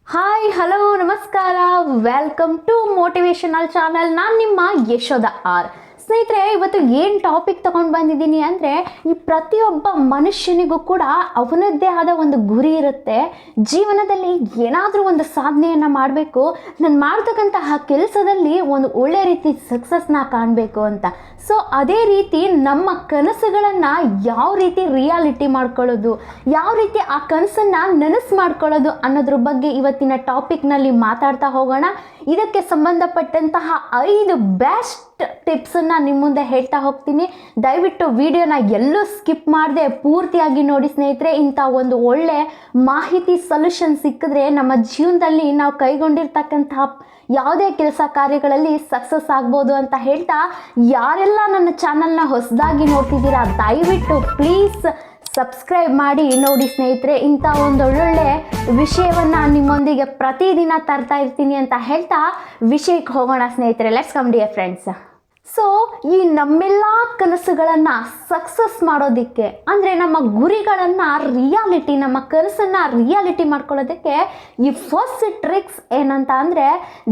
Hi hello ನಮಸ್ಕಾರ, welcome to motivational channel. ನಾನು ನಿಮ್ಮ ಯಶೋಧ ಆರ್. ಸ್ನೇಹಿತರೆ, ಇವತ್ತು ಏನು ಟಾಪಿಕ್ ತೊಗೊಂಡು ಬಂದಿದ್ದೀನಿ ಅಂದರೆ, ಈ ಪ್ರತಿಯೊಬ್ಬ ಮನುಷ್ಯನಿಗೂ ಕೂಡ ಅವನದ್ದೇ ಆದ ಒಂದು ಗುರಿ ಇರುತ್ತೆ. ಜೀವನದಲ್ಲಿ ಏನಾದರೂ ಒಂದು ಸಾಧನೆಯನ್ನು ಮಾಡಬೇಕು, ನಾನು ಮಾಡ್ತಕ್ಕಂತಹ ಕೆಲಸದಲ್ಲಿ ಒಂದು ಒಳ್ಳೆ ರೀತಿ ಸಕ್ಸಸ್ನ ಕಾಣಬೇಕು ಅಂತ. ಸೊ ಅದೇ ರೀತಿ ನಮ್ಮ ಕನಸುಗಳನ್ನು ಯಾವ ರೀತಿ ರಿಯಾಲಿಟಿ ಮಾಡ್ಕೊಳ್ಳೋದು, ಯಾವ ರೀತಿ ಆ ಕನಸನ್ನು ನನಸು ಮಾಡ್ಕೊಳ್ಳೋದು ಅನ್ನೋದ್ರ ಬಗ್ಗೆ ಇವತ್ತಿನ ಟಾಪಿಕ್ನಲ್ಲಿ ಮಾತಾಡ್ತಾ ಹೋಗೋಣ. ಇದಕ್ಕೆ ಸಂಬಂಧಪಟ್ಟಂತಹ 5 ಬೆಸ್ಟ್ ಟಿಪ್ಸನ್ನು ನಿಮ್ಮ ಮುಂದೆ ಹೇಳ್ತಾ ಹೋಗ್ತೀನಿ. ದಯವಿಟ್ಟು ವಿಡಿಯೋನ ಎಲ್ಲೂ ಸ್ಕಿಪ್ ಮಾಡದೆ ಪೂರ್ತಿಯಾಗಿ ನೋಡಿ ಸ್ನೇಹಿತರೆ. ಇಂಥ ಒಂದು ಒಳ್ಳೆ ಮಾಹಿತಿ ಸೊಲ್ಯೂಷನ್ ಸಿಕ್ಕಿದ್ರೆ ನಮ್ಮ ಜೀವನದಲ್ಲಿ ನಾವು ಕೈಗೊಂಡಿರ್ತಕ್ಕಂತಹ ಯಾವುದೇ ಕೆಲಸ ಕಾರ್ಯಗಳಲ್ಲಿ ಸಕ್ಸಸ್ ಆಗ್ಬೋದು ಅಂತ ಹೇಳ್ತಾ, ಯಾರೆಲ್ಲ ನನ್ನ ಚಾನಲ್ನ ಹೊಸದಾಗಿ ನೋಡ್ತಿದ್ದೀರಾ ದಯವಿಟ್ಟು ಪ್ಲೀಸ್ ಸಬ್ಸ್ಕ್ರೈಬ್ ಮಾಡಿ ನೋಡಿ ಸ್ನೇಹಿತರೆ. ಇಂಥ ಒಂದು ಒಳ್ಳೊಳ್ಳೆ ವಿಷಯವನ್ನು ನಿಮ್ಮೊಂದಿಗೆ ಪ್ರತಿದಿನ ತರ್ತಾ ಇರ್ತೀನಿ ಅಂತ ಹೇಳ್ತಾ ವಿಷಯಕ್ಕೆ ಹೋಗೋಣ ಸ್ನೇಹಿತರೆ. Let's come dear friends. So ಈ ನಮ್ಮೆಲ್ಲ ಕನಸುಗಳನ್ನು ಸಕ್ಸಸ್ ಮಾಡೋದಕ್ಕೆ ಅಂದರೆ ನಮ್ಮ ಗುರಿಗಳನ್ನು ರಿಯಾಲಿಟಿ, ನಮ್ಮ ಕನಸನ್ನು ರಿಯಾಲಿಟಿ ಮಾಡ್ಕೊಳ್ಳೋದಕ್ಕೆ ಈ ಫಸ್ಟ್ ಟ್ರಿಕ್ಸ್ ಏನಂತ ಅಂದರೆ,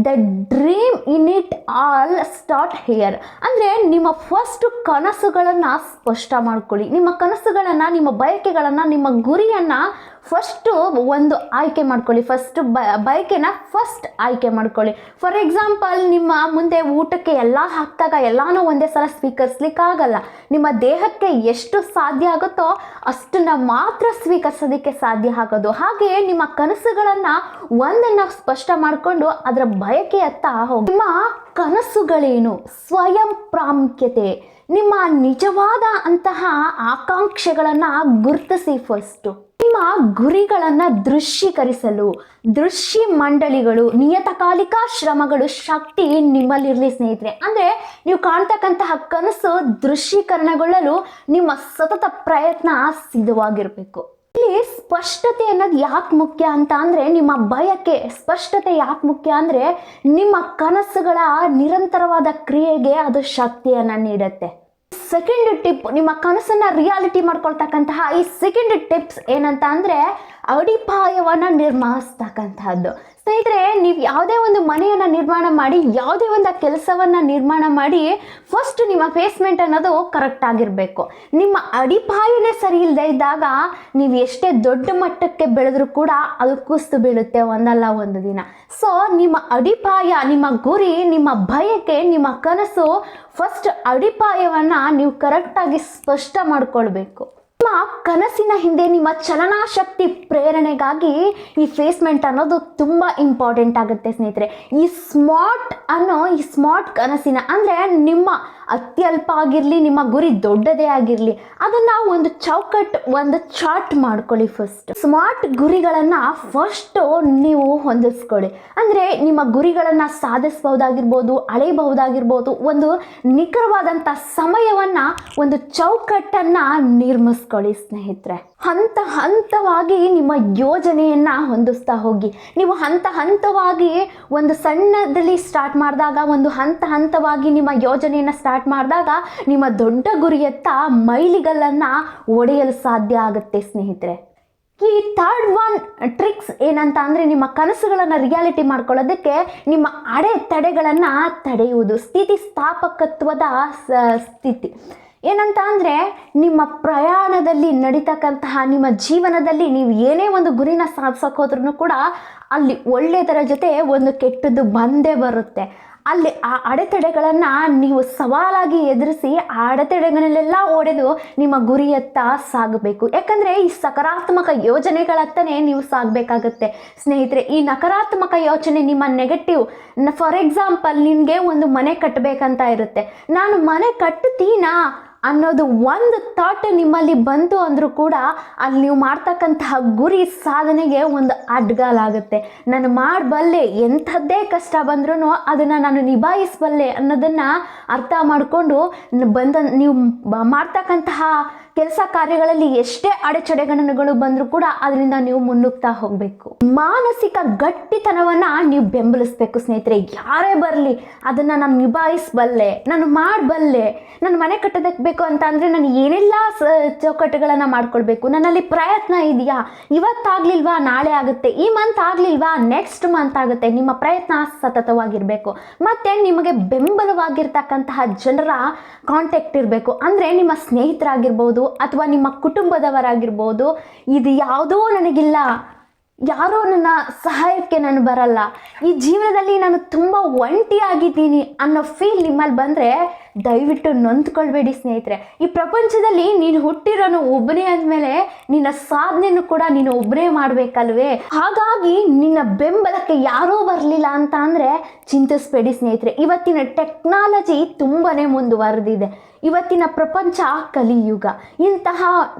the dream in it all start here. ಅಂದರೆ ನಿಮ್ಮ ಫಸ್ಟ್ ಕನಸುಗಳನ್ನು ಸ್ಪಷ್ಟ ಮಾಡ್ಕೊಳ್ಳಿ. ನಿಮ್ಮ ಕನಸುಗಳನ್ನು, ನಿಮ್ಮ ಬಯಕೆಗಳನ್ನು, ನಿಮ್ಮ ಗುರಿಯನ್ನು ಫಸ್ಟು ಒಂದು ಆಯ್ಕೆ ಮಾಡ್ಕೊಳ್ಳಿ. ಬಯಕೆನ ಫಸ್ಟ್ ಆಯ್ಕೆ ಮಾಡ್ಕೊಳ್ಳಿ. ಫಾರ್ ಎಕ್ಸಾಂಪಲ್, ನಿಮ್ಮ ಮುಂದೆ ಊಟಕ್ಕೆ ಎಲ್ಲ ಹಾಕಿದಾಗ ಎಲ್ಲನೂ ಒಂದೇ ಸಲ ಸ್ವೀಕರಿಸ್ಲಿಕ್ಕಾಗಲ್ಲ. ನಿಮ್ಮ ದೇಹಕ್ಕೆ ಎಷ್ಟು ಸಾಧ್ಯ ಆಗುತ್ತೋ ಅಷ್ಟನ್ನು ಮಾತ್ರ ಸ್ವೀಕರಿಸೋದಕ್ಕೆ ಸಾಧ್ಯ ಆಗೋದು. ಹಾಗೆಯೇ ನಿಮ್ಮ ಕನಸುಗಳನ್ನು ಒಂದನ್ನು ಸ್ಪಷ್ಟ ಮಾಡಿಕೊಂಡು ಅದರ ಬಯಕೆಯತ್ತ ಹೋಗಿ. ನಿಮ್ಮ ಕನಸುಗಳೇನು, ಸ್ವಯಂ ಪ್ರಾಮುಖ್ಯತೆ, ನಿಮ್ಮ ನಿಜವಾದ ಅಂತಹ ಆಕಾಂಕ್ಷೆಗಳನ್ನು ಗುರುತಿಸಿ. ಫಸ್ಟು ನಿಮ್ಮ ಗುರಿಗಳನ್ನು ದೃಶ್ಯೀಕರಿಸಲು ದೃಶ್ಯ ಮಂಡಳಿಗಳು, ನಿಯತಕಾಲಿಕ ಶ್ರಮಗಳು ಶಕ್ತಿ ನಿಮ್ಮಲ್ಲಿರಲಿ ಸ್ನೇಹಿತರೆ. ಅಂದರೆ ನೀವು ಕಾಣ್ತಕ್ಕಂತಹ ಕನಸು ದೃಶ್ಯೀಕರಣಗೊಳ್ಳಲು ನಿಮ್ಮ ಸತತ ಪ್ರಯತ್ನ ಸಿದ್ಧವಾಗಿರಬೇಕು. ಇಲ್ಲಿ ಸ್ಪಷ್ಟತೆ ಅನ್ನೋದು ಯಾಕೆ ಮುಖ್ಯ ಅಂತ ಅಂದರೆ, ನಿಮ್ಮ ಬಯಕೆ ಸ್ಪಷ್ಟತೆ ಯಾಕೆ ಮುಖ್ಯ ಅಂದರೆ, ನಿಮ್ಮ ಕನಸುಗಳ ನಿರಂತರವಾದ ಕ್ರಿಯೆಗೆ ಅದು ಶಕ್ತಿಯನ್ನು ನೀಡುತ್ತೆ. ಸೆಕೆಂಡ್ ಟಿಪ್, ನಿಮ್ಮ ಕನಸನ್ನು ರಿಯಾಲಿಟಿ ಮಾಡ್ಕೊಳ್ತಕ್ಕಂತಹ ಈ ಸೆಕೆಂಡ್ ಟಿಪ್ಸ್ ಏನಂತ ಅಂದರೆ, ಅಡಿಪಾಯವನ್ನು ನಿರ್ಮಿಸ್ತಕ್ಕಂಥದ್ದು. ಸ್ನೇಹಿತರೆ, ನೀವು ಯಾವುದೇ ಒಂದು ಮನೆಯನ್ನು ನಿರ್ಮಾಣ ಮಾಡಿ, ಯಾವುದೇ ಒಂದು ಕೆಲಸವನ್ನು ನಿರ್ಮಾಣ ಮಾಡಿ, ಫಸ್ಟ್ ನಿಮ್ಮ ಬೇಸ್ಮೆಂಟ್ ಅನ್ನೋದು ಕರೆಕ್ಟ್ ಆಗಿರಬೇಕು. ನಿಮ್ಮ ಅಡಿಪಾಯನೇ ಸರಿ ಇಲ್ಲದೆ ಇದ್ದಾಗ ನೀವು ಎಷ್ಟೇ ದೊಡ್ಡ ಮಟ್ಟಕ್ಕೆ ಬೆಳೆದ್ರೂ ಕೂಡ ಅದು ಕುಸಿದು ಬೀಳುತ್ತೆ ಒಂದಲ್ಲ ಒಂದು ದಿನ. ಸೊ ನಿಮ್ಮ ಅಡಿಪಾಯ, ನಿಮ್ಮ ಗುರಿ, ನಿಮ್ಮ ಬಯಕೆ, ನಿಮ್ಮ ಕನಸು, ಫಸ್ಟ್ ಅಡಿಪಾಯವನ್ನು ನೀವು ಕರೆಕ್ಟಾಗಿ ಸ್ಪಷ್ಟ ಮಾಡಿಕೊಳ್ಬೇಕು. ನಿಮ್ಮ ಕನಸಿನ ಹಿಂದೆ ನಿಮ್ಮ ಚಲನಾಶಕ್ತಿ ಪ್ರೇರಣೆಗಾಗಿ ಈ ಬೇಸ್ಮೆಂಟ್ ಅನ್ನೋದು ತುಂಬ ಇಂಪಾರ್ಟೆಂಟ್ ಆಗುತ್ತೆ ಸ್ನೇಹಿತರೆ. ಈ ಸ್ಮಾರ್ಟ್ ಕನಸಿನ ಅಂದರೆ ನಿಮ್ಮ ಅತ್ಯಲ್ಪ ಆಗಿರಲಿ, ನಿಮ್ಮ ಗುರಿ ದೊಡ್ಡದೇ ಆಗಿರಲಿ, ಅದನ್ನು ಒಂದು ಚೌಕಟ್ಟು, ಒಂದು ಚಾರ್ಟ್ ಮಾಡ್ಕೊಳ್ಳಿ. ಫಸ್ಟ್ ಸ್ಮಾರ್ಟ್ ಗುರಿಗಳನ್ನು ಫಸ್ಟು ನೀವು ಹೊಂದಿಸ್ಕೊಳ್ಳಿ. ಅಂದರೆ ನಿಮ್ಮ ಗುರಿಗಳನ್ನು ಸಾಧಿಸಬಹುದಾಗಿರ್ಬೋದು, ಅಳೆಯಬಹುದಾಗಿರ್ಬೋದು, ಒಂದು ನಿಖರವಾದಂಥ ಸಮಯವನ್ನು, ಒಂದು ಚೌಕಟ್ಟನ್ನು ನಿರ್ಮಿಸ್ಕೊಳ್ಳಿ ಸ್ನೇಹಿತರೆ. ಹಂತ ಹಂತವಾಗಿ ನಿಮ್ಮ ಯೋಜನೆಯನ್ನು ಹೊಂದಿಸ್ತಾ ಹೋಗಿ. ನೀವು ಹಂತ ಹಂತವಾಗಿ ಒಂದು ಸಣ್ಣದಲ್ಲಿ ಸ್ಟಾರ್ಟ್ ಮಾಡಿದಾಗ, ಒಂದು ಹಂತವಾಗಿ ನಿಮ್ಮ ಯೋಜನೆಯನ್ನು ಸ್ಟಾರ್ಟ್ ಮಾಡಿದಾಗ ನಿಮ್ಮ ದೊಡ್ಡ ಗುರಿಯತ್ತ ಮೈಲಿಗಲ್ಲನ್ನು ಒಡೆಯಲು ಸಾಧ್ಯ ಆಗುತ್ತೆ ಸ್ನೇಹಿತರೆ. ಈ ಥರ್ಡ್ ಒನ್ ಟ್ರಿಕ್ಸ್ ಏನಂತ ಅಂದರೆ, ನಿಮ್ಮ ಕನಸುಗಳನ್ನು ರಿಯಾಲಿಟಿ ಮಾಡ್ಕೊಳ್ಳೋದಕ್ಕೆ ನಿಮ್ಮ ಅಡೆತಡೆಗಳನ್ನು ತಡೆಯುವುದು. ಸ್ಥಿತಿಸ್ಥಾಪಕತ್ವದ ಸ್ಥಿತಿ ಏನಂತ ಅಂದರೆ, ನಿಮ್ಮ ಪ್ರಯಾಣದಲ್ಲಿ ನಡೀತಕ್ಕಂತಹ ನಿಮ್ಮ ಜೀವನದಲ್ಲಿ ನೀವು ಏನೇ ಒಂದು ಗುರಿನ ಸಾಧಿಸೋಕೆ ಹೋದ್ರೂ ಕೂಡ ಅಲ್ಲಿ ಒಳ್ಳೆಯದರ ಜೊತೆ ಒಂದು ಕೆಟ್ಟದ್ದು ಬಂದೇ ಬರುತ್ತೆ. ಅಲ್ಲಿ ಆ ಅಡೆತಡೆಗಳನ್ನು ನೀವು ಸವಾಲಾಗಿ ಎದುರಿಸಿ ಆ ಅಡೆತಡೆಗಳನ್ನೆಲ್ಲ ಒಡೆದು ನಿಮ್ಮ ಗುರಿಯತ್ತ ಸಾಗಬೇಕು. ಯಾಕಂದರೆ ಈ ಸಕಾರಾತ್ಮಕ ಯೋಜನೆಗಳತ್ತನೇ ನೀವು ಸಾಗಬೇಕಾಗತ್ತೆ ಸ್ನೇಹಿತರೆ. ಈ ನಕಾರಾತ್ಮಕ ಯೋಚನೆ, ನಿಮ್ಮ ನೆಗೆಟಿವ್, ಫಾರ್ ಎಕ್ಸಾಂಪಲ್, ನಿನಗೆ ಒಂದು ಮನೆ ಕಟ್ಟಬೇಕಂತ ಇರುತ್ತೆ. ನಾನು ಮನೆ ಕಟ್ತೀನಾ ಅನ್ನೋದು ಒಂದು ಥಾಟ್ ನಿಮ್ಮಲ್ಲಿ ಬಂತು ಅಂದರೂ ಕೂಡ ಅಲ್ಲಿ ನೀವು ಮಾಡ್ತಕ್ಕಂತಹ ಗುರಿ ಸಾಧನೆಗೆ ಒಂದು ಅಡ್ಗಾಲಾಗುತ್ತೆ. ನಾನು ಮಾಡಬಲ್ಲೆ, ಎಂಥದ್ದೇ ಕಷ್ಟ ಬಂದ್ರೂ ಅದನ್ನು ನಾನು ನಿಭಾಯಿಸಬಲ್ಲೆ ಅನ್ನೋದನ್ನು ಅರ್ಥ ಮಾಡಿಕೊಂಡು ನೀವು ಮಾಡ್ತಕ್ಕಂತಹ ಕೆಲಸ ಕಾರ್ಯಗಳಲ್ಲಿ ಎಷ್ಟೇ ಅಡೆಚಣೆಗಳು ಬಂದರೂ ಕೂಡ ಅದರಿಂದ ನೀವು ಮುನ್ನುಗ್ತಾ ಹೋಗಬೇಕು. ಮಾನಸಿಕ ಗಟ್ಟಿತನವನ್ನು ನೀವು ಬೆಂಬಲಿಸಬೇಕು ಸ್ನೇಹಿತರೆ. ಯಾರೇ ಬರಲಿ ಅದನ್ನು ನಾನು ನಿಭಾಯಿಸಬಲ್ಲೆ, ನಾನು ಮಾಡಬಲ್ಲೆ. ನನ್ನ ಮನೆ ಕಟ್ಟೋದಕ್ಕೆ ಬೇಕು ಅಂತ ಅಂದರೆ ನಾನು ಏನೆಲ್ಲ ಚೌಕಟ್ಟುಗಳನ್ನು ಮಾಡ್ಕೊಳ್ಬೇಕು, ನನ್ನಲ್ಲಿ ಪ್ರಯತ್ನ ಇದೆಯಾ, ಇವತ್ತಾಗಲಿಲ್ವಾ ನಾಳೆ ಆಗುತ್ತೆ, ಈ ಮಂತ್ ಆಗಲಿಲ್ವಾ ನೆಕ್ಸ್ಟ್ ಮಂತ್ ಆಗುತ್ತೆ. ನಿಮ್ಮ ಪ್ರಯತ್ನ ಸತತವಾಗಿರಬೇಕು. ಮತ್ತು ನಿಮಗೆ ಬೆಂಬಲವಾಗಿರ್ತಕ್ಕಂತಹ ಜನರ ಕಾಂಟ್ಯಾಕ್ಟ್ ಇರಬೇಕು. ಅಂದರೆ ನಿಮ್ಮ ಸ್ನೇಹಿತರಾಗಿರ್ಬೋದು ಅಥವಾ ನಿಮ್ಮ ಕುಟುಂಬದವರಾಗಿರ್ಬೋದು. ಇದು ಯಾವುದೋ ನನಗಿಲ್ಲ, ಯಾರೋ ನನ್ನ ಸಹಾಯಕ್ಕೆ ನಾನು ಬರಲ್ಲ, ಈ ಜೀವನದಲ್ಲಿ ನಾನು ತುಂಬ ಒಂಟಿಯಾಗಿದ್ದೀನಿ ಅನ್ನೋ ಫೀಲ್ ನಿಮ್ಮಲ್ಲಿ ಬಂದರೆ ದಯವಿಟ್ಟು ನೊಂದ್ಕೊಳ್ಬೇಡಿ ಸ್ನೇಹಿತರೆ. ಈ ಪ್ರಪಂಚದಲ್ಲಿ ನೀನು ಹುಟ್ಟಿರೋನು ಒಬ್ಬನೇ ಅಂದಮೇಲೆ ನಿನ್ನ ಸಾಧನೆಯನ್ನು ಕೂಡ ನೀನು ಒಬ್ಬನೇ ಮಾಡಬೇಕಲ್ವೇ. ಹಾಗಾಗಿ ನಿನ್ನ ಬೆಂಬಲಕ್ಕೆ ಯಾರೂ ಬರಲಿಲ್ಲ ಅಂತ ಅಂದರೆ ಚಿಂತಿಸಬೇಡಿ ಸ್ನೇಹಿತರೆ. ಇವತ್ತಿನ ಟೆಕ್ನಾಲಜಿ ತುಂಬಾ ಮುಂದುವರೆದಿದೆ. ಇವತ್ತಿನ ಪ್ರಪಂಚ ಕಲಿಯುಗ. ಇಂತಹ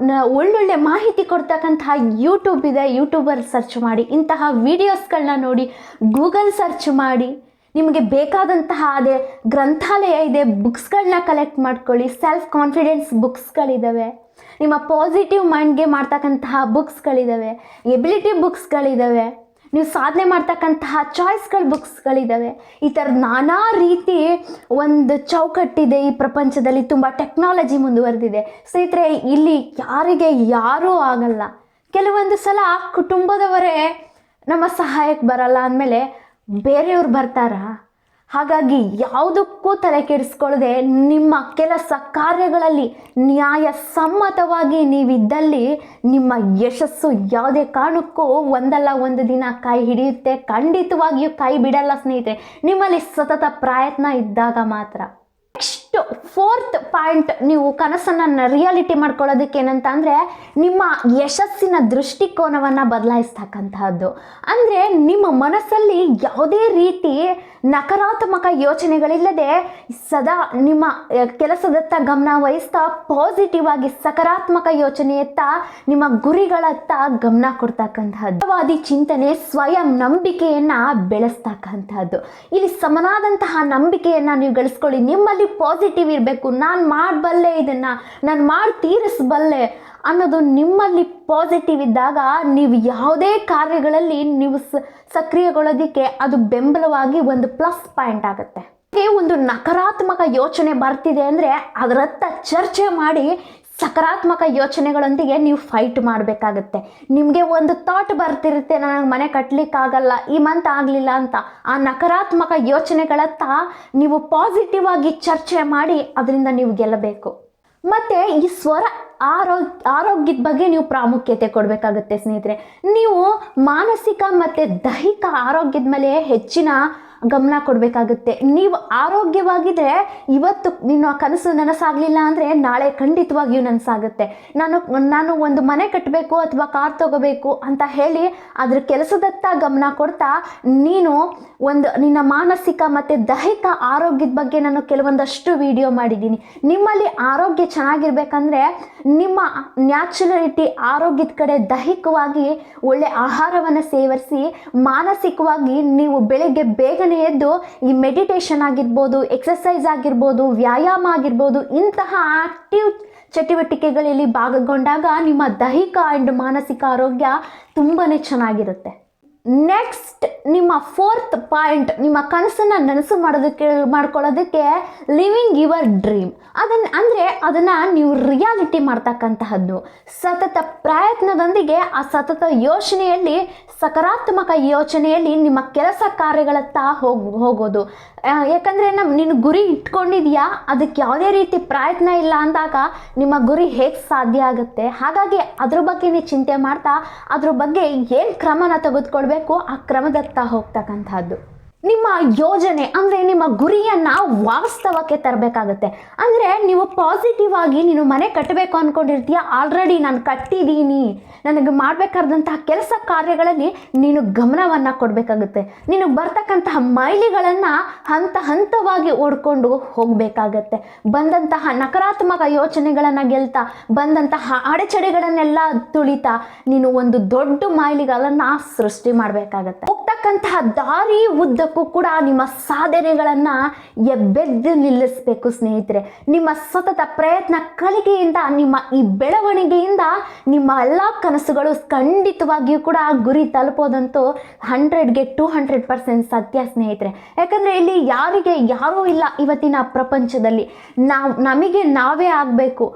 ಒಳ್ಳೊಳ್ಳೆ ಮಾಹಿತಿ ಕೊಡ್ತಕ್ಕಂತಹ ಯೂಟ್ಯೂಬ್ ಇದೆ, ಯೂಟ್ಯೂಬರ್ ಸರ್ಚ್ ಮಾಡಿ, ಇಂತಹ ವಿಡಿಯೋಸ್ಗಳನ್ನ ನೋಡಿ, ಗೂಗಲ್ ಸರ್ಚ್ ಮಾಡಿ, ನಿಮಗೆ ಬೇಕಾದಂತಹ ಅದೇ ಗ್ರಂಥಾಲಯ ಇದೆ, ಬುಕ್ಸ್ಗಳನ್ನ ಕಲೆಕ್ಟ್ ಮಾಡ್ಕೊಳ್ಳಿ. ಸೆಲ್ಫ್ ಕಾನ್ಫಿಡೆನ್ಸ್ ಬುಕ್ಸ್ಗಳಿದ್ದಾವೆ, ನಿಮ್ಮ ಪಾಸಿಟಿವ್ ಮೈಂಡ್ಗೆ ಮಾಡ್ತಕ್ಕಂತಹ ಬುಕ್ಸ್ಗಳಿದ್ದಾವೆ, ಎಬಿಲಿಟಿ ಬುಕ್ಸ್ಗಳಿದ್ದಾವೆ, ನೀವು ಸಾಧನೆ ಮಾಡ್ತಕ್ಕಂತಹ ಚಾಯ್ಸ್ಗಳ ಬುಕ್ಸ್ಗಳಿದ್ದಾವೆ. ಈ ಥರದ ನಾನಾ ರೀತಿ ಒಂದು ಚೌಕಟ್ಟಿದೆ ಈ ಪ್ರಪಂಚದಲ್ಲಿ. ತುಂಬ ಟೆಕ್ನಾಲಜಿ ಮುಂದುವರೆದಿದೆ ಸ್ನೇಹಿತರೆ. ಇಲ್ಲಿ ಯಾರಿಗೆ ಯಾರೂ ಆಗಲ್ಲ. ಕೆಲವೊಂದು ಸಲ ಕುಟುಂಬದವರೇ ನಮ್ಮ ಸಹಾಯಕ್ಕೆ ಬರಲ್ಲ ಅಂದಮೇಲೆ ಬೇರೆಯವ್ರು ಬರ್ತಾರಾ? ಹಾಗಾಗಿ ಯಾವುದಕ್ಕೂ ತಲೆ ಕೆಡಿಸ್ಕೊಳ್ಳದೆ ನಿಮ್ಮ ಕೆಲಸ ಕಾರ್ಯಗಳಲ್ಲಿ ನ್ಯಾಯಸಮ್ಮತವಾಗಿ ನೀವಿದ್ದಲ್ಲಿ ನಿಮ್ಮ ಯಶಸ್ಸು ಯಾವುದೇ ಕಾರಣಕ್ಕೂ ಒಂದಲ್ಲ ಒಂದು ದಿನ ಕೈ ಹಿಡಿಯುತ್ತೆ. ಖಂಡಿತವಾಗಿಯೂ ಕೈ ಬಿಡಲ್ಲ ಸ್ನೇಹಿತರೆ, ನಿಮ್ಮಲ್ಲಿ ಸತತ ಪ್ರಯತ್ನ ಇದ್ದಾಗ ಮಾತ್ರ. ನೆಕ್ಸ್ಟ್ 4th ಪಾಯಿಂಟ್, ನೀವು ಕನಸನ್ನು ರಿಯಾಲಿಟಿ ಮಾಡ್ಕೊಳ್ಳೋದಕ್ಕೆ ಏನಂತ ಅಂದರೆ ನಿಮ್ಮ ಯಶಸ್ಸಿನ ದೃಷ್ಟಿಕೋನವನ್ನು ಬದಲಾಯಿಸ್ತಕ್ಕಂತಹದ್ದು. ಅಂದರೆ ನಿಮ್ಮ ಮನಸ್ಸಲ್ಲಿ ಯಾವುದೇ ರೀತಿ ನಕಾರಾತ್ಮಕ ಯೋಚನೆಗಳಿಲ್ಲದೆ ಸದಾ ನಿಮ್ಮ ಕೆಲಸದತ್ತ ಗಮನ ವಹಿಸ್ತಾ ಪಾಸಿಟಿವ್ ಆಗಿ ಸಕಾರಾತ್ಮಕ ಯೋಚನೆಯತ್ತ ನಿಮ್ಮ ಗುರಿಗಳತ್ತ ಗಮನ ಕೊಡ್ತಕ್ಕಂತಹದ್ದು. ವಾದಿ ಚಿಂತನೆ, ಸ್ವಯಂ ನಂಬಿಕೆಯನ್ನು ಬೆಳೆಸ್ತಕ್ಕಂಥದ್ದು. ಇಲ್ಲಿ ಸಮನಾದಂತಹ ನಂಬಿಕೆಯನ್ನು ನೀವು ಗಳಿಸ್ಕೊಳ್ಳಿ. ನಿಮ್ಮಲ್ಲಿ ಪಾಸಿಟಿವ್ ಇರಬೇಕು. ನಾನು ಮಾಡಬಲ್ಲೆ, ಇದನ್ನು ನಾನು ಮಾಡಿ ತೀರಿಸಬಲ್ಲೆ ಅನ್ನೋದು ನಿಮ್ಮಲ್ಲಿ ಪಾಸಿಟಿವ್ ಇದ್ದಾಗ ನೀವು ಯಾವುದೇ ಕಾರ್ಯಗಳಲ್ಲಿ ನೀವು ಸಕ್ರಿಯಗೊಳ್ಳೋದಕ್ಕೆ ಅದು ಬೆಂಬಲವಾಗಿ ಒಂದು ಪ್ಲಸ್ ಪಾಯಿಂಟ್ ಆಗುತ್ತೆ. ಒಂದು ನಕಾರಾತ್ಮಕ ಯೋಚನೆ ಬರ್ತಿದೆ ಅಂದರೆ ಅದರತ್ತ ಚರ್ಚೆ ಮಾಡಿ ಸಕಾರಾತ್ಮಕ ಯೋಚನೆಗಳೊಂದಿಗೆ ನೀವು ಫೈಟ್ ಮಾಡಬೇಕಾಗತ್ತೆ. ನಿಮಗೆ ಒಂದು ಥಾಟ್ ಬರ್ತಿರುತ್ತೆ, ನನಗೆ ಮನೆ ಕಟ್ಟಲಿಕ್ಕಾಗಲ್ಲ, ಈ ಮಂತ್ ಆಗಲಿಲ್ಲ ಅಂತ. ಆ ನಕಾರಾತ್ಮಕ ಯೋಚನೆಗಳತ್ತ ನೀವು ಪಾಸಿಟಿವ್ ಆಗಿ ಚರ್ಚೆ ಮಾಡಿ ಅದರಿಂದ ನೀವು ಗೆಲ್ಲಬೇಕು. ಮತ್ತು ಈ ಆರೋಗ್ಯದ ಬಗ್ಗೆ ನೀವು ಪ್ರಾಮುಖ್ಯತೆ ಕೊಡಬೇಕಾಗುತ್ತೆ ಸ್ನೇಹಿತರೆ. ನೀವು ಮಾನಸಿಕ ಮತ್ತು ದೈಹಿಕ ಆರೋಗ್ಯದ ಮೇಲೆ ಹೆಚ್ಚಿನ ಗಮನ ಕೊಡಬೇಕಾಗುತ್ತೆ. ನೀವು ಆರೋಗ್ಯವಾಗಿದ್ದರೆ ಇವತ್ತು ನಿಮ್ಮ ಕನಸು ನನಸಾಗಲಿಲ್ಲ ಅಂದರೆ ನಾಳೆ ಖಂಡಿತವಾಗಿಯೂ ನನಸಾಗುತ್ತೆ. ನಾನು ಒಂದು ಮನೆ ಕಟ್ಟಬೇಕು ಅಥವಾ ಕಾರ್ ತಗೋಬೇಕು ಅಂತ ಹೇಳಿ ಅದ್ರ ಕೆಲಸದತ್ತ ಗಮನ ಕೊಡ್ತಾ ನೀನು ನಿನ್ನ ಮಾನಸಿಕ ಮತ್ತು ದೈಹಿಕ ಆರೋಗ್ಯದ ಬಗ್ಗೆ ನಾನು ಕೆಲವೊಂದಷ್ಟು ವಿಡಿಯೋ ಮಾಡಿದ್ದೀನಿ. ನಿಮ್ಮಲ್ಲಿ ಆರೋಗ್ಯ ಚೆನ್ನಾಗಿರ್ಬೇಕಂದ್ರೆ ನಿಮ್ಮ ನ್ಯಾಚುರಲಿಟಿ ಆರೋಗ್ಯದ ಕಡೆ ದೈಹಿಕವಾಗಿ ಒಳ್ಳೆ ಆಹಾರವನ್ನು ಸೇವಿಸಿ, ಮಾನಸಿಕವಾಗಿ ನೀವು ಬೆಳಗ್ಗೆ ಬೇಗನೆ ಎದ್ದು ಈ ಮೆಡಿಟೇಷನ್ ಆಗಿರ್ಬೋದು, ಎಕ್ಸಸೈಸ್ ಆಗಿರ್ಬೋದು, ವ್ಯಾಯಾಮ ಆಗಿರ್ಬೋದು, ಇಂತಹ ಆಕ್ಟಿವ್ ಚಟುವಟಿಕೆಗಳಲ್ಲಿ ಭಾಗಗೊಂಡಾಗ ನಿಮ್ಮ ದೈಹಿಕ ಆ್ಯಂಡ್ ಮಾನಸಿಕ ಆರೋಗ್ಯ ತುಂಬಾ ಚೆನ್ನಾಗಿರುತ್ತೆ. ನೆಕ್ಸ್ಟ್ ನಿಮ್ಮ 4th ಪಾಯಿಂಟ್, ನಿಮ್ಮ ಕನಸನ್ನು ನನಸು ಮಾಡ್ಕೊಳ್ಳೋದಕ್ಕೆ ಲಿವಿಂಗ್ ಯುವರ್ ಡ್ರೀಮ್. ಅದನ್ನು ನೀವು ರಿಯಾಲಿಟಿ ಮಾಡ್ತಕ್ಕಂತಹದ್ದು. ಸತತ ಪ್ರಯತ್ನದೊಂದಿಗೆ ಆ ಸತತ ಯೋಚನೆಯಲ್ಲಿ, ಸಕಾರಾತ್ಮಕ ಯೋಚನೆಯಲ್ಲಿ ನಿಮ್ಮ ಕೆಲಸ ಕಾರ್ಯಗಳತ್ತ ಹೋಗೋದು. ಯಾಕಂದರೆ ನೀನು ಗುರಿ ಇಟ್ಕೊಂಡಿದೆಯಾ, ಅದಕ್ಕೆ ಯಾವುದೇ ರೀತಿ ಪ್ರಯತ್ನ ಇಲ್ಲ ಅಂದಾಗ ನಿಮ್ಮ ಗುರಿ ಹೇಗೆ ಸಾಧ್ಯ ಆಗುತ್ತೆ. ಹಾಗಾಗಿ ಅದ್ರ ಬಗ್ಗೆ ನೀವು ಚಿಂತೆ ಮಾಡ್ತಾ ಅದ್ರ ಬಗ್ಗೆ ಏನು ಕ್ರಮನ ತೆಗೆದುಕೊಳ್ಬೇಕು ಆ ಕ್ರಮದತ್ತ ಹೋಗ್ತಕ್ಕಂಥದ್ದು. ನಿಮ್ಮ ಯೋಜನೆ ಅಂದರೆ ನಿಮ್ಮ ಗುರಿಯನ್ನು ವಾಸ್ತವಕ್ಕೆ ತರಬೇಕಾಗತ್ತೆ. ಅಂದರೆ ನೀವು ಪಾಸಿಟಿವ್ ಆಗಿ ನೀನು ಮನೆ ಕಟ್ಟಬೇಕು ಅಂದ್ಕೊಂಡಿರ್ತೀಯ, ಆಲ್ರೆಡಿ ನಾನು ಕಟ್ಟಿದ್ದೀನಿ, ನನಗೆ ಮಾಡಬೇಕಾದಂತಹ ಕೆಲಸ ಕಾರ್ಯಗಳಲ್ಲಿ ನೀನು ಗಮನವನ್ನು ಕೊಡಬೇಕಾಗುತ್ತೆ. ನೀನು ಬರ್ತಕ್ಕಂತಹ ಮೈಲಿಗಳನ್ನು ಹಂತ ಹಂತವಾಗಿ ಓಡ್ಕೊಂಡು ಹೋಗಬೇಕಾಗತ್ತೆ. ಬಂದಂತಹ ನಕಾರಾತ್ಮಕ ಯೋಚನೆಗಳನ್ನು ಗೆಲ್ತಾ, ಬಂದಂತಹ ಅಡೆಚಣೆಗಳನ್ನೆಲ್ಲ ತುಳಿತಾ ನೀನು ಒಂದು ದೊಡ್ಡ ಮೈಲಿಗಳನ್ನು ಸೃಷ್ಟಿ ಮಾಡಬೇಕಾಗತ್ತೆ. ಹೋಗ್ತಕ್ಕಂತಹ ದಾರಿ ಉದ್ದಕ್ಕೂ ಸಮಾಜಕ್ಕೂ ಕೂಡ ನಿಮ್ಮ ಸಾಧನೆಗಳನ್ನು ಎಬ್ಬೆದ್ದು ನಿಲ್ಲಿಸಬೇಕು ಸ್ನೇಹಿತರೆ. ನಿಮ್ಮ ಸತತ ಪ್ರಯತ್ನ ಕಲಿಕೆಯಿಂದ, ನಿಮ್ಮ ಈ ಬೆಳವಣಿಗೆಯಿಂದ ನಿಮ್ಮ ಎಲ್ಲ ಕನಸುಗಳು ಖಂಡಿತವಾಗಿಯೂ ಕೂಡ ಗುರಿ ತಲುಪೋದಂತೂ 100ಗೆ 200% ಸತ್ಯ ಸ್ನೇಹಿತರೆ. ಯಾಕಂದರೆ ಇಲ್ಲಿ ಯಾರೂ ಇಲ್ಲ ಇವತ್ತಿನ ಪ್ರಪಂಚದಲ್ಲಿ. ನಮಗೆ ನಾವೇ ಆಗಬೇಕು.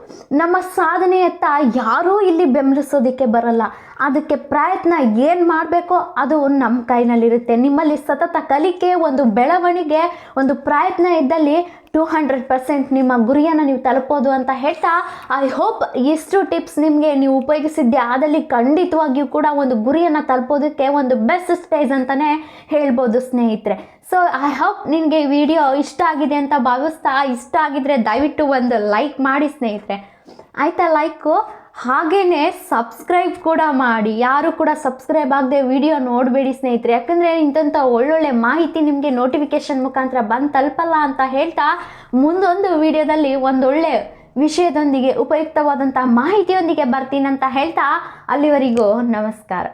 ನಮ್ಮ ಸಾಧನೆಯತ್ತ ಯಾರೂ ಇಲ್ಲಿ ಬೆಂಬಲಿಸೋದಕ್ಕೆ ಬರಲ್ಲ. ಅದಕ್ಕೆ ಪ್ರಯತ್ನ ಏನು ಮಾಡಬೇಕೋ ಅದು ನಮ್ಮ ಕೈನಲ್ಲಿರುತ್ತೆ. ನಿಮ್ಮಲ್ಲಿ ಸತತ ಕಲಿಕೆ, ಒಂದು ಬೆಳವಣಿಗೆ, ಒಂದು ಪ್ರಯತ್ನ ಇದ್ದಲ್ಲಿ 200% ನಿಮ್ಮ ಗುರಿಯನ್ನು ನೀವು ತಲುಪೋದು ಅಂತ ಹೇಳ್ತಾ, ಐ ಹೋಪ್ ಇಷ್ಟು ಟಿಪ್ಸ್ ನಿಮಗೆ ನೀವು ಉಪಯೋಗಿಸಿದ್ದೆ ಆದಲ್ಲಿ ಖಂಡಿತವಾಗಿಯೂ ಕೂಡ ಒಂದು ಗುರಿಯನ್ನು ತಲುಪೋದಕ್ಕೆ ಒಂದು ಬೆಸ್ಟ್ ಸ್ಟೇಜ್ ಅಂತಲೇ ಹೇಳ್ಬೋದು ಸ್ನೇಹಿತರೆ. ಸೊ ಐ ಹೋಪ್ ನಿನಗೆ ಈ ವಿಡಿಯೋ ಇಷ್ಟ ಆಗಿದೆ ಅಂತ ಭಾವಿಸ್ತಾ, ಇಷ್ಟ ಆಗಿದ್ರೆ ದಯವಿಟ್ಟು ಒಂದು ಲೈಕ್ ಮಾಡಿ ಸ್ನೇಹಿತರೆ. ಆಯಿತಾ? ಲೈಕು ಹಾಗೇ ಸಬ್ಸ್ಕ್ರೈಬ್ ಕೂಡ ಮಾಡಿ. ಯಾರು ಕೂಡ ಸಬ್ಸ್ಕ್ರೈಬ್ ಆಗದೆ ವಿಡಿಯೋ ನೋಡಬೇಡಿ ಸ್ನೇಹಿತರೆ. ಯಾಕಂದರೆ ಇಂಥ ಒಳ್ಳೊಳ್ಳೆ ಮಾಹಿತಿ ನಿಮಗೆ ನೋಟಿಫಿಕೇಷನ್ ಮುಖಾಂತರ ಬಂದು ತಲುಪಲ್ಲ ಅಂತ ಹೇಳ್ತಾ, ಮುಂದೊಂದು ವಿಡಿಯೋದಲ್ಲಿ ಒಂದೊಳ್ಳೆ ವಿಷಯದೊಂದಿಗೆ, ಉಪಯುಕ್ತವಾದಂಥ ಮಾಹಿತಿಯೊಂದಿಗೆ ಬರ್ತೀನಿ ಅಂತ ಹೇಳ್ತಾ, ಅಲ್ಲಿವರೆಗೂ ನಮಸ್ಕಾರ.